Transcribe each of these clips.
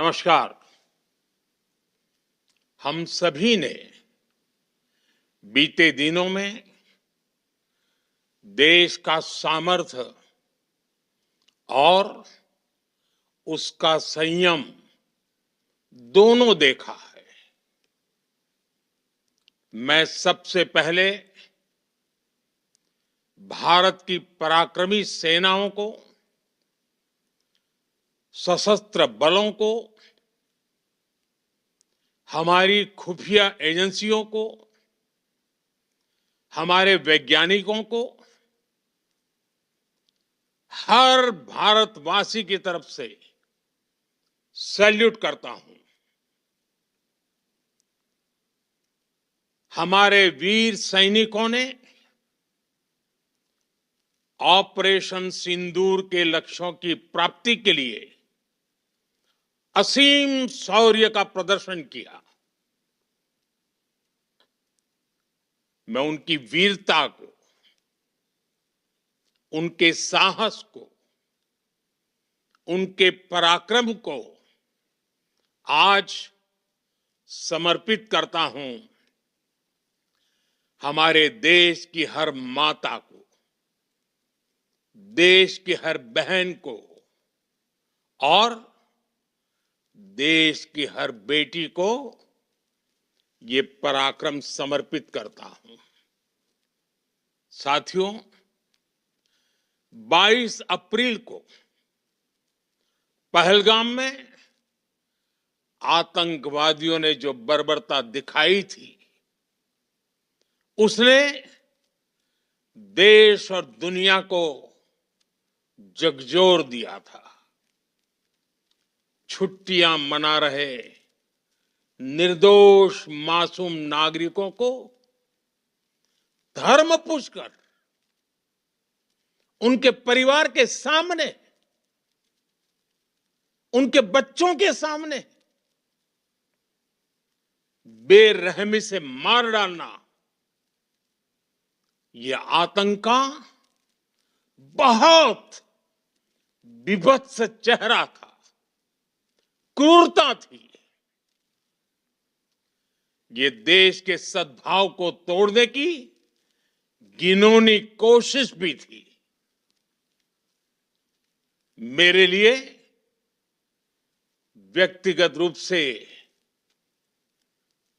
नमस्कार। हम सभी ने बीते दिनों में देश का सामर्थ्य और उसका संयम दोनों देखा है। मैं सबसे पहले भारत की पराक्रमी सेनाओं को, सशस्त्र बलों को, हमारी खुफिया एजेंसियों को, हमारे वैज्ञानिकों को, हर भारतवासी की तरफ से सैल्यूट करता हूं। हमारे वीर सैनिकों ने ऑपरेशन सिंदूर के लक्ष्यों की प्राप्ति के लिए असीम शौर्य का प्रदर्शन किया। मैं उनकी वीरता को, उनके साहस को, उनके पराक्रम को आज समर्पित करता हूं हमारे देश की हर माता को, देश की हर बहन को और देश की हर बेटी को ये पराक्रम समर्पित करता हूं। साथियों, 22 अप्रैल को पहलगाम में आतंकवादियों ने जो बर्बरता दिखाई थी, उसने देश और दुनिया को झकझोर दिया था। छुट्टियां मना रहे निर्दोष मासूम नागरिकों को धर्म पूछकर उनके परिवार के सामने, उनके बच्चों के सामने बेरहमी से मार डालना, यह आतंक का बहुत विभत्स चेहरा था, क्रूरता थी। ये देश के सद्भाव को तोड़ने की घिनौनी कोशिश भी थी। मेरे लिए व्यक्तिगत रूप से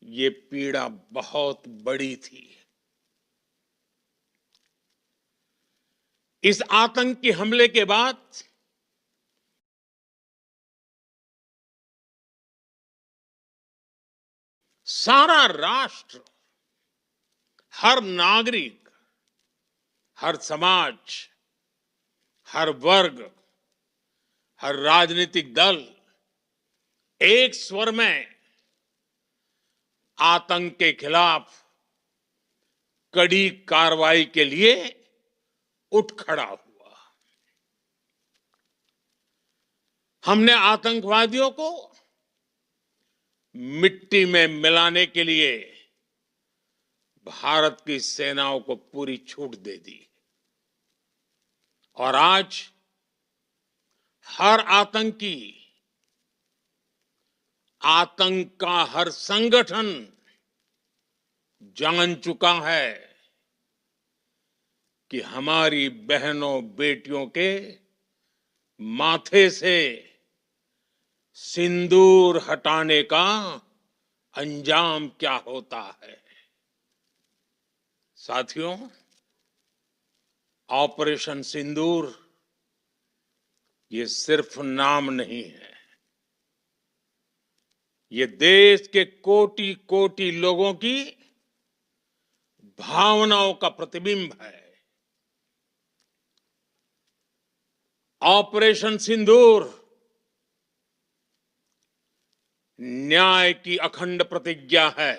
ये पीड़ा बहुत बड़ी थी। इस आतंकी हमले के बाद सारा राष्ट्र, हर नागरिक, हर समाज, हर वर्ग, हर राजनीतिक दल एक स्वर में आतंक के खिलाफ कड़ी कार्रवाई के लिए उठ खड़ा हुआ। हमने आतंकवादियों को मिट्टी में मिलाने के लिए भारत की सेनाओं को पूरी छूट दे दी और आज हर आतंकी, आतंक का हर संगठन जान चुका है कि हमारी बहनों बेटियों के माथे से सिंदूर हटाने का अंजाम क्या होता है। साथियों, ऑपरेशन सिंदूर ये सिर्फ नाम नहीं है, ये देश के कोटि कोटि लोगों की भावनाओं का प्रतिबिंब है। ऑपरेशन सिंदूर न्याय की अखंड प्रतिज्ञा है।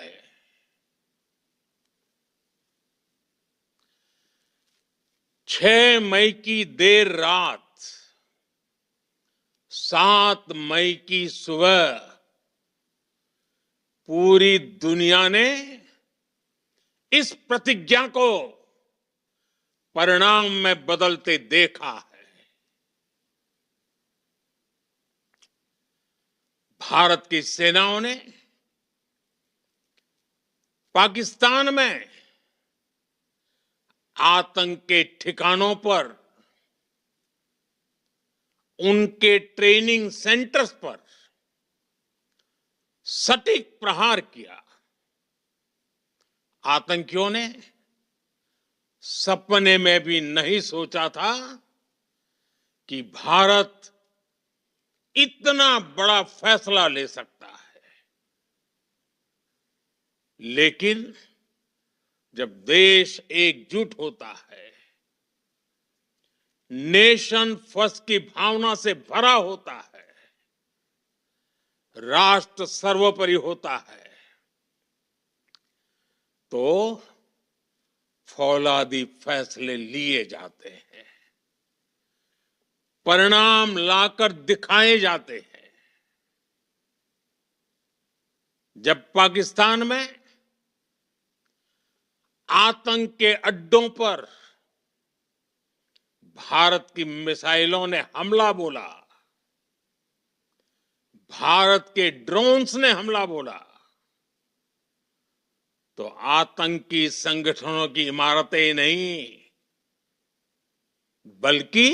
6 मई की देर रात, 7 मई की सुबह पूरी दुनिया ने इस प्रतिज्ञा को परिणाम में बदलते देखा है। भारत की सेनाओं ने पाकिस्तान में आतंक के ठिकानों पर, उनके ट्रेनिंग सेंटर्स पर सटीक प्रहार किया। आतंकियों ने सपने में भी नहीं सोचा था कि भारत इतना बड़ा फैसला ले सकता है। लेकिन जब देश एकजुट होता है, नेशन फर्स्ट की भावना से भरा होता है, राष्ट्र सर्वोपरि होता है, तो फौलादी फैसले लिए जाते हैं, परिणाम लाकर दिखाए जाते हैं। जब पाकिस्तान में आतंक के अड्डों पर भारत की मिसाइलों ने हमला बोला, भारत के ड्रोन्स ने हमला बोला, तो आतंकी संगठनों की इमारतें नहीं, बल्कि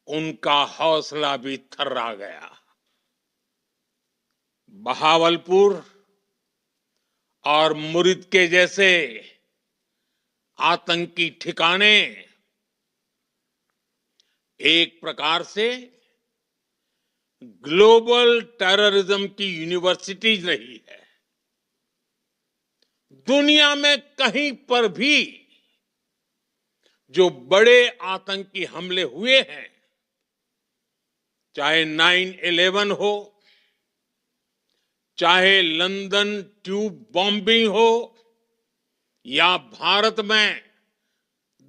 उनका हौसला भी थर्रा गया। बहावलपुर और मुरिद के जैसे आतंकी ठिकाने एक प्रकार से ग्लोबल टेररिज्म की यूनिवर्सिटीज रही है। दुनिया में कहीं पर भी जो बड़े आतंकी हमले हुए हैं, चाहे 9/11 हो, चाहे लंदन ट्यूब बॉम्बिंग हो, या भारत में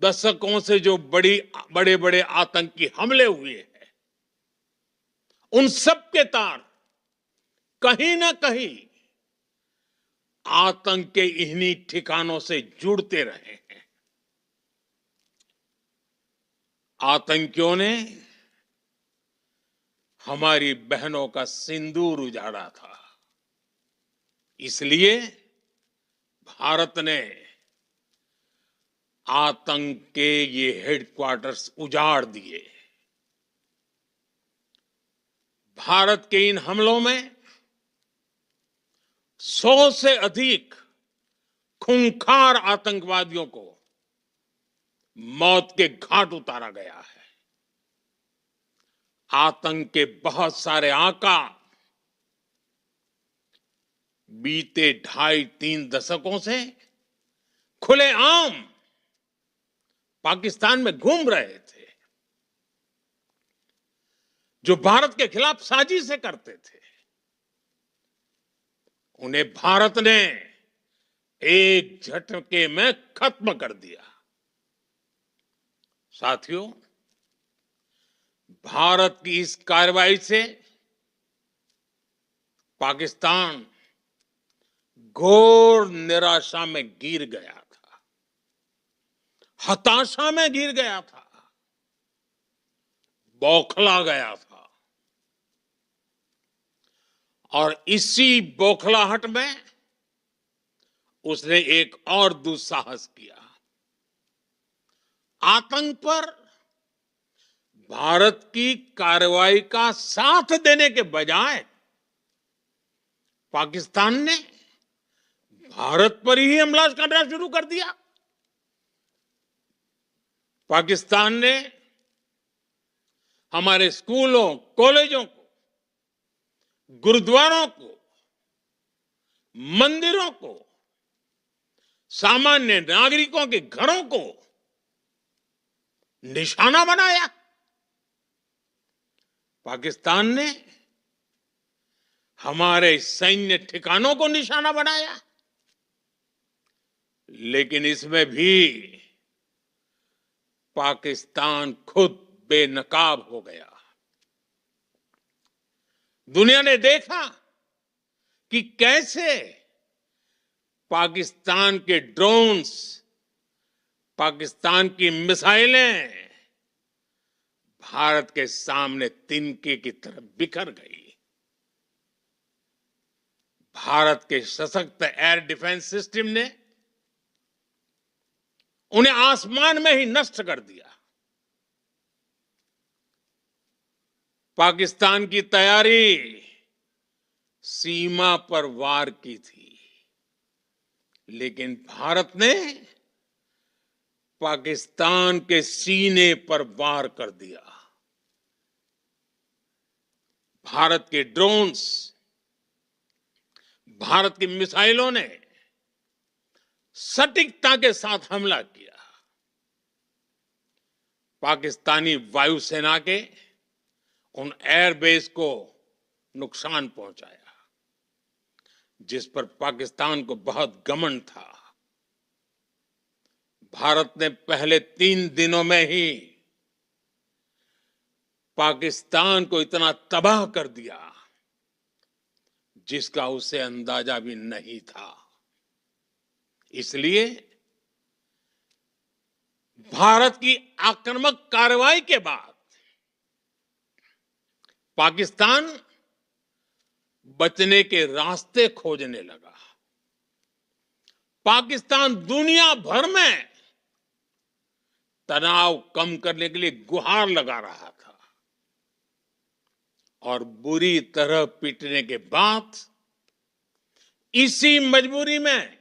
दशकों से जो बड़े बड़े आतंकी हमले हुए हैं, उन सब के तार कहीं ना कहीं आतंक के इन्हीं ठिकानों से जुड़ते रहे हैं। आतंकियों ने हमारी बहनों का सिंदूर उजाड़ा था, इसलिए भारत ने आतंक के ये हेडक्वार्टर्स उजाड़ दिए। भारत के इन हमलों में 100 से अधिक खूंखार आतंकवादियों को मौत के घाट उतारा गया है। आतंक के बहुत सारे आका बीते 2.5-3 दशकों से खुलेआम पाकिस्तान में घूम रहे थे, जो भारत के खिलाफ साजिशें करते थे। उन्हें भारत ने एक झटके में खत्म कर दिया। साथियों, भारत की इस कार्रवाई से पाकिस्तान घोर निराशा में गिर गया था, हताशा में गिर गया था, बौखला गया था। और इसी बौखलाहट में उसने एक और दुस्साहस किया। आतंक पर भारत की कार्रवाई का साथ देने के बजाय पाकिस्तान ने भारत पर ही हमला करना शुरू कर दिया। पाकिस्तान ने हमारे स्कूलों, कॉलेजों को, गुरुद्वारों को, मंदिरों को, सामान्य नागरिकों के घरों को निशाना बनाया। पाकिस्तान ने हमारे सैन्य ठिकानों को निशाना बनाया। लेकिन इसमें भी पाकिस्तान खुद बेनकाब हो गया। दुनिया ने देखा कि कैसे पाकिस्तान के ड्रोन्स, पाकिस्तान की मिसाइलें भारत के सामने तिनके की तरह बिखर गई। भारत के सशक्त एयर डिफेंस सिस्टम ने उन्हें आसमान में ही नष्ट कर दिया। पाकिस्तान की तैयारी सीमा पर वार की थी, लेकिन भारत ने पाकिस्तान के सीने पर वार कर दिया। भारत के ड्रोन्स, भारत की मिसाइलों ने सटीकता के साथ हमला किया। पाकिस्तानी वायुसेना के उन एयरबेस को नुकसान पहुंचाया, जिस पर पाकिस्तान को बहुत घमंड था। भारत ने पहले 3 दिनों में ही पाकिस्तान को इतना तबाह कर दिया जिसका उसे अंदाजा भी नहीं था। इसलिए भारत की आक्रामक कार्रवाई के बाद पाकिस्तान बचने के रास्ते खोजने लगा। पाकिस्तान दुनिया भर में तनाव कम करने के लिए गुहार लगा रहा था और बुरी तरह पीटने के बाद इसी मजबूरी में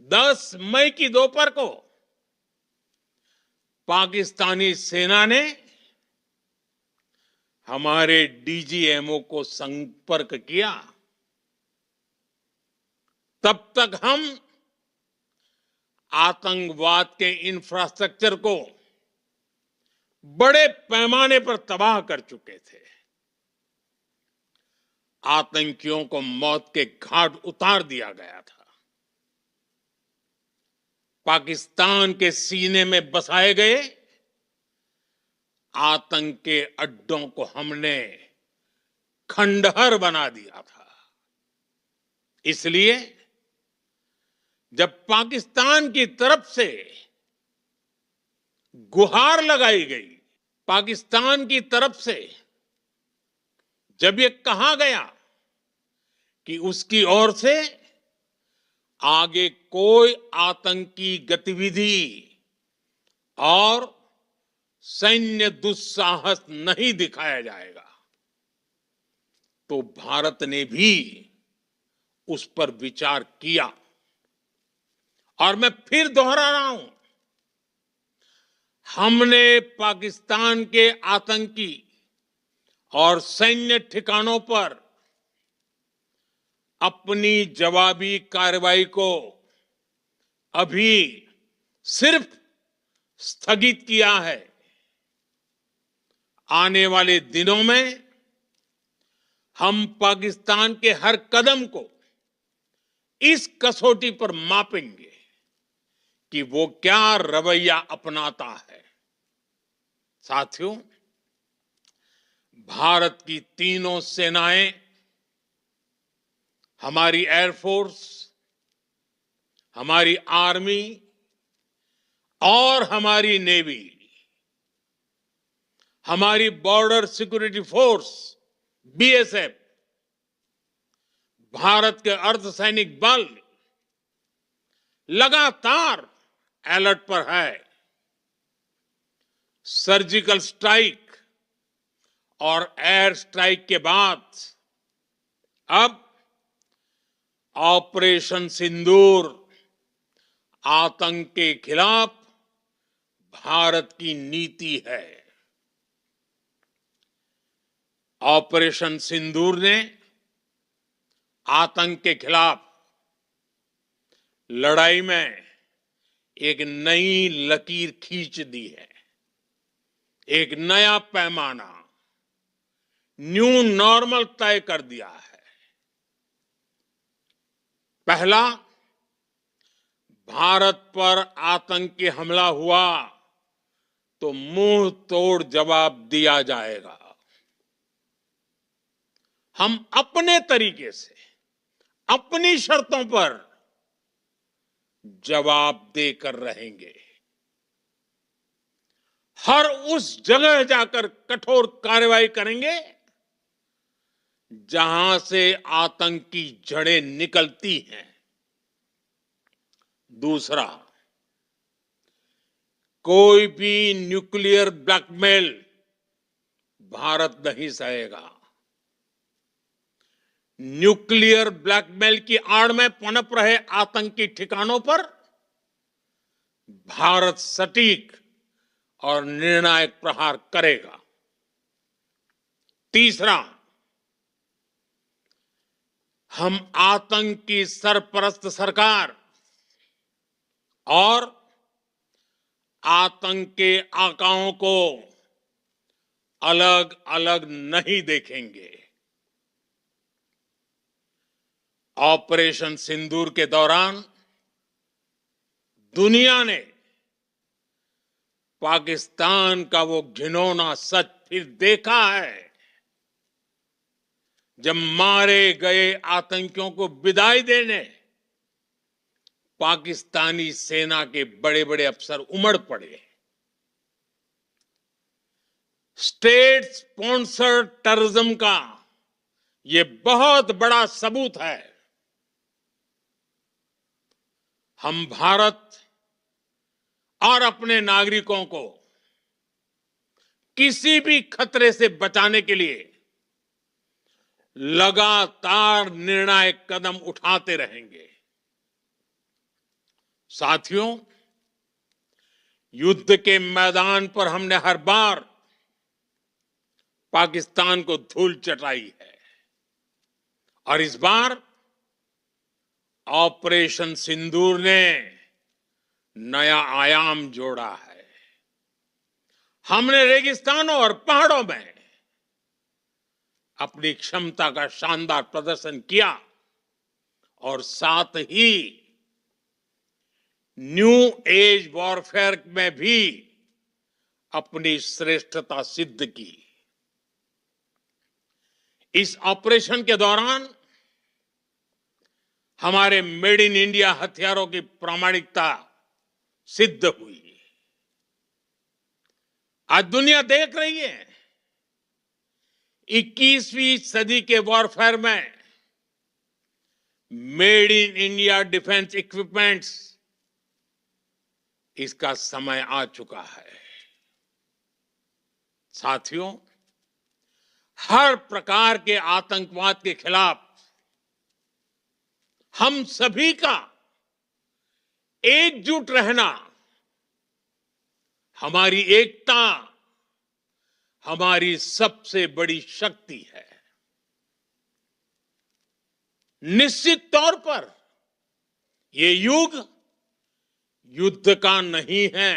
10 मई की दोपहर को पाकिस्तानी सेना ने हमारे डीजीएमओ को संपर्क किया। तब तक हम आतंकवाद के इंफ्रास्ट्रक्चर को बड़े पैमाने पर तबाह कर चुके थे। आतंकियों को मौत के घाट उतार दिया गया था। पाकिस्तान के सीने में बसाए गए आतंक के अड्डों को हमने खंडहर बना दिया था। इसलिए जब पाकिस्तान की तरफ से गुहार लगाई गई, पाकिस्तान की तरफ से जब ये कहा गया कि उसकी ओर से आगे कोई आतंकी गतिविधि और सैन्य दुस्साहस नहीं दिखाया जाएगा, तो भारत ने भी उस पर विचार किया। और मैं फिर दोहरा रहा हूं, हमने पाकिस्तान के आतंकी और सैन्य ठिकानों पर अपनी जवाबी कार्रवाई को अभी सिर्फ स्थगित किया है। आने वाले दिनों में हम पाकिस्तान के हर कदम को इस कसौटी पर मापेंगे कि वो क्या रवैया अपनाता है। साथियों, भारत की तीनों सेनाएं, हमारी एयरफोर्स, हमारी आर्मी और हमारी नेवी, हमारी border security force BSF, Bharat के अर्धसैनिक बल लगातार अलर्ट पर है। सर्जिकल स्ट्राइक और एयर स्ट्राइक के बाद अब ऑपरेशन सिंदूर आतंक के खिलाफ भारत की नीति है। ऑपरेशन सिंदूर ने आतंक के खिलाफ लड़ाई में एक नई लकीर खींच दी है, एक नया पैमाना, न्यू नॉर्मल तय कर दिया है। पहला, भारत पर आतंकी हमला हुआ तो मुंह तोड़ जवाब दिया जाएगा। हम अपने तरीके से, अपनी शर्तों पर जवाब देकर रहेंगे। हर उस जगह जाकर कठोर कार्रवाई करेंगे जहां से आतंक की जड़ें निकलती हैं। दूसरा, कोई भी न्यूक्लियर ब्लैकमेल भारत नहीं सहेगा। न्यूक्लियर ब्लैकमेल की आड़ में पनप रहे आतंकी ठिकानों पर भारत सटीक और निर्णायक प्रहार करेगा। तीसरा, हम आतंक की सरपरस्त सरकार और आतंक के आकाओं को अलग अलग नहीं देखेंगे। ऑपरेशन सिंदूर के दौरान दुनिया ने पाकिस्तान का वो घिनौना सच फिर देखा है, जब मारे गए आतंकियों को विदाई देने पाकिस्तानी सेना के बड़े बड़े अफसर उमड़ पड़े। स्टेट स्पॉन्सर्ड टेररिज्म का ये बहुत बड़ा सबूत है। हम भारत और अपने नागरिकों को किसी भी खतरे से बचाने के लिए लगातार निर्णायक कदम उठाते रहेंगे। साथियों, युद्ध के मैदान पर हमने हर बार पाकिस्तान को धूल चटाई है और इस बार ऑपरेशन सिंदूर ने नया आयाम जोड़ा है। हमने रेगिस्तानों और पहाड़ों में अपनी क्षमता का शानदार प्रदर्शन किया और साथ ही न्यू एज वॉरफेयर में भी अपनी श्रेष्ठता सिद्ध की। इस ऑपरेशन के दौरान हमारे मेड इन इंडिया हथियारों की प्रामाणिकता सिद्ध हुई। आज दुनिया देख रही है 21वीं सदी के वॉरफेयर में made in India defence equipments, इसका समय आ चुका है। साथियों, हर प्रकार के आतंकवाद के खिलाफ हम सभी का एकजुट रहना, हमारी एकता हमारी सबसे बड़ी शक्ति है। निश्चित तौर पर ये युग युद्ध का नहीं है,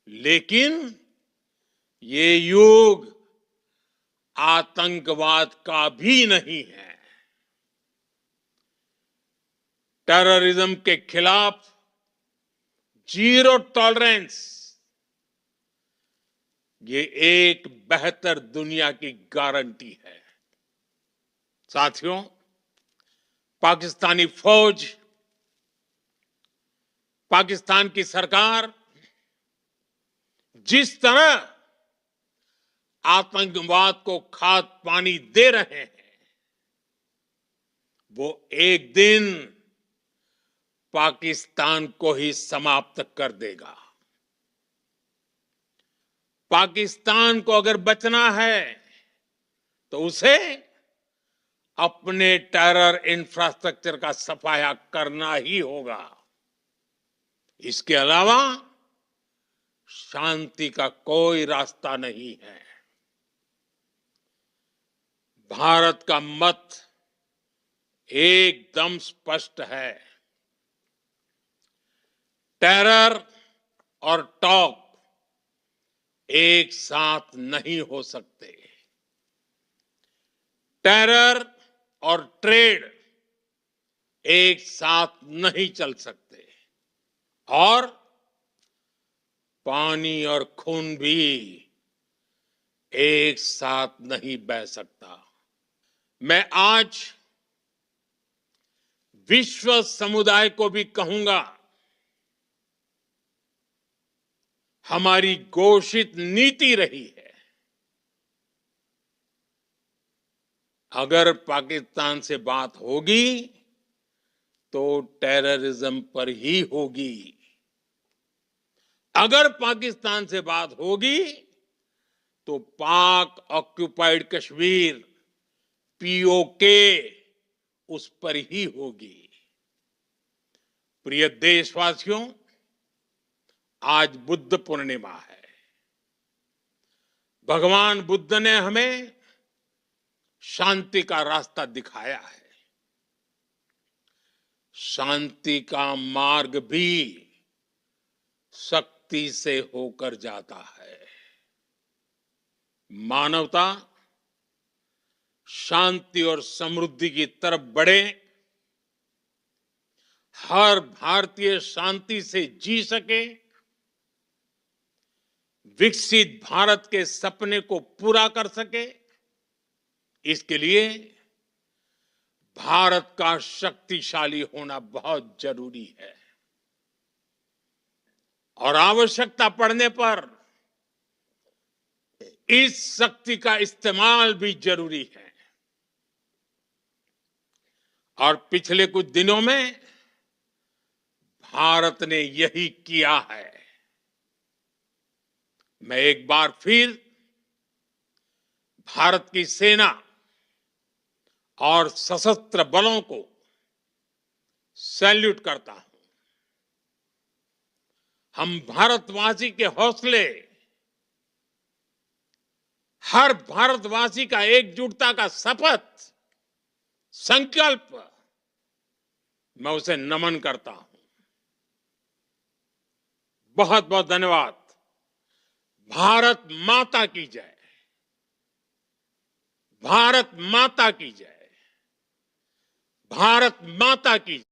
लेकिन ये युग आतंकवाद का भी नहीं है। टेररिज्म के खिलाफ जीरो टॉलरेंस, ये एक बेहतर दुनिया की गारंटी है। साथियों, पाकिस्तानी फौज, पाकिस्तान की सरकार जिस तरह आतंकवाद को खाद पानी दे रहे हैं, वो एक दिन पाकिस्तान को ही समाप्त कर देगा। पाकिस्तान को अगर बचना है तो उसे अपने टेरर इंफ्रास्ट्रक्चर का सफाया करना ही होगा। इसके अलावा शांति का कोई रास्ता नहीं है। भारत का मत एकदम स्पष्ट है। टेरर और टॉक एक साथ नहीं हो सकते। टेरर और ट्रेड एक साथ नहीं चल सकते और पानी और खून भी एक साथ नहीं बह सकता। मैं आज विश्व समुदाय को भी कहूंगा, हमारी घोषित नीति रही है अगर पाकिस्तान से बात होगी तो टेररिज्म पर ही होगी। अगर पाकिस्तान से बात होगी तो पाक ऑक्युपाइड कश्मीर पीओके उस पर ही होगी। प्रिय देशवासियों, आज बुद्ध पूर्णिमा है। भगवान बुद्ध ने हमें शांति का रास्ता दिखाया है। शांति का मार्ग भी शक्ति से होकर जाता है। मानवता शांति और समृद्धि की तरफ बढ़े, हर भारतीय शांति से जी सके, विकसित भारत के सपने को पूरा कर सके, इसके लिए भारत का शक्तिशाली होना बहुत जरूरी है। और आवश्यकता पड़ने पर इस शक्ति का इस्तेमाल भी जरूरी है। और पिछले कुछ दिनों में भारत ने यही किया है। मैं एक बार फिर भारत की सेना और सशस्त्र बलों को सैल्यूट करता हूं। हम भारतवासी के हौसले, हर भारतवासी का एकजुटता का शपथ, संकल्प, मैं उसे नमन करता हूं। बहुत बहुत धन्यवाद। भारत माता की जय। भारत माता की जय। भारत माता की जय।